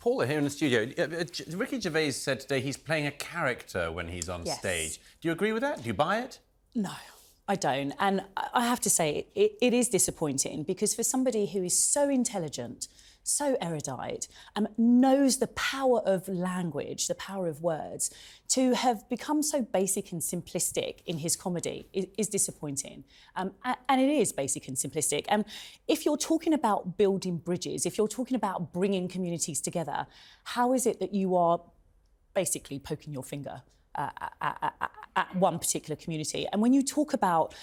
Paula, here in the studio, Ricky Gervais said today he's playing a character when he's on stage. Do you agree with that? Do you buy it? No, I don't. And I have to say, it is disappointing because for somebody who is so intelligent, so erudite, knows the power of language, the power of words, to have become so basic and simplistic in his comedy is disappointing. And it is basic and simplistic. And if you're talking about building bridges, if you're talking about bringing communities together, how is it that you are basically poking your finger at one particular community? And when you talk about,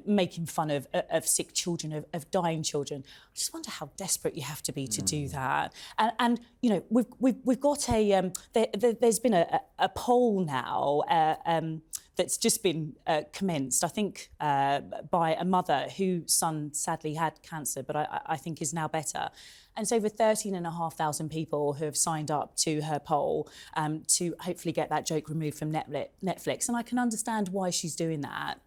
making fun of sick children, of dying children, I just wonder how desperate you have to be to do that. And we've got a there's been a poll now that's just been commenced, I think, by a mother whose son sadly had cancer, but I think is now better. And it's over 13,500 people who have signed up to her poll to hopefully get that joke removed from Netflix. And I can understand why she's doing that.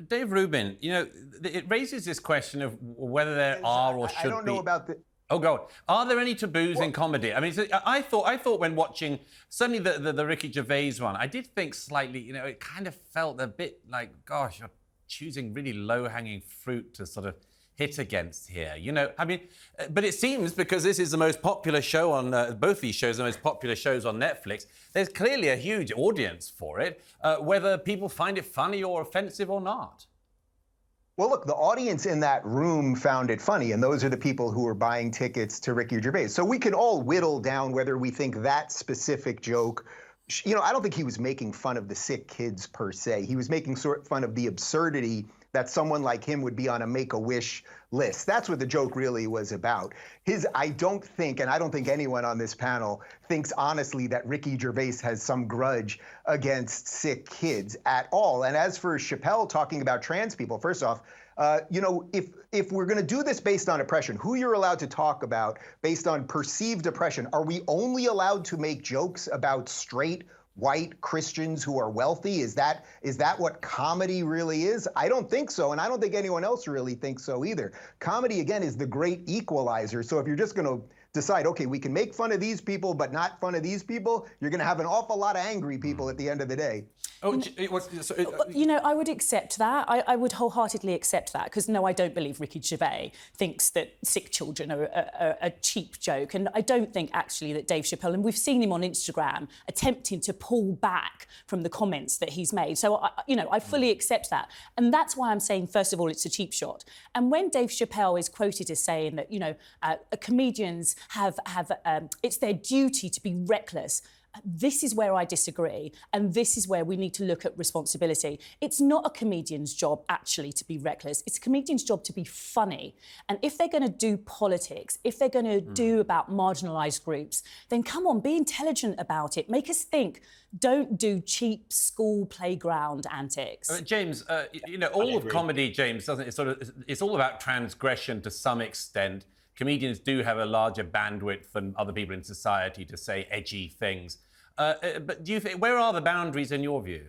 Dave Rubin, it raises this question of whether there are or should be... I don't know about the... Oh, go on. Are there any taboos in comedy? I mean, I thought when watching, certainly the Ricky Gervais one, I did think slightly, it kind of felt a bit like, gosh, you're choosing really low-hanging fruit to sort of hit against here, I mean, but it seems because this is the most popular show on, both these shows are the most popular shows on Netflix, there's clearly a huge audience for it, whether people find it funny or offensive or not. Well, look, the audience in that room found it funny, and those are the people who were buying tickets to Ricky Gervais. So we can all whittle down whether we think that specific joke, I don't think he was making fun of the sick kids per se. He was making fun of the absurdity that someone like him would be on a Make-A-Wish list. That's what the joke really was about. I don't think, and I don't think anyone on this panel thinks honestly that Ricky Gervais has some grudge against sick kids at all. And as for Chappelle talking about trans people, first off, if we're going to do this based on oppression, who you're allowed to talk about based on perceived oppression, are we only allowed to make jokes about straight white Christians who are wealthy? Is that what comedy really is? I don't think so, and I don't think anyone else really thinks so either. Comedy, again, is the great equalizer. So if you're just going to decide, okay, we can make fun of these people, but not fun of these people, you're going to have an awful lot of angry people at the end of the day. I would accept that. I would wholeheartedly accept that because, no, I don't believe Ricky Gervais thinks that sick children are a cheap joke. And I don't think, actually, that Dave Chappelle, and we've seen him on Instagram attempting to pull back from the comments that he's made. So, I fully accept that. And that's why I'm saying, first of all, it's a cheap shot. And when Dave Chappelle is quoted as saying that, comedians have it's their duty to be reckless, this is where I disagree, and this is where we need to look at responsibility. It's not a comedian's job, actually, to be reckless. It's a comedian's job to be funny. And if they're going to do politics, if they're going to do about marginalised groups, then come on, be intelligent about it. Make us think. Don't do cheap school playground antics. James, all of comedy, James, doesn't it? It's all about transgression to some extent. Comedians do have a larger bandwidth than other people in society to say edgy things. But do you think, where are the boundaries in your view?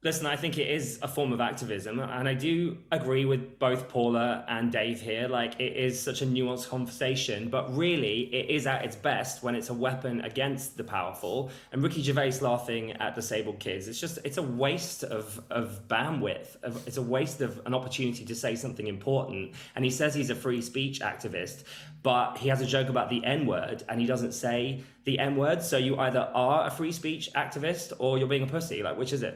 Listen, I think it is a form of activism, and I do agree with both Paula and Dave here. Like, it is such a nuanced conversation, but really it is at its best when it's a weapon against the powerful. And Ricky Gervais laughing at disabled kids, it's a waste of bandwidth. It's a waste of an opportunity to say something important. And he says he's a free speech activist, but he has a joke about the N-word, and he doesn't say the N-word. So you either are a free speech activist or you're being a pussy. Like, which is it?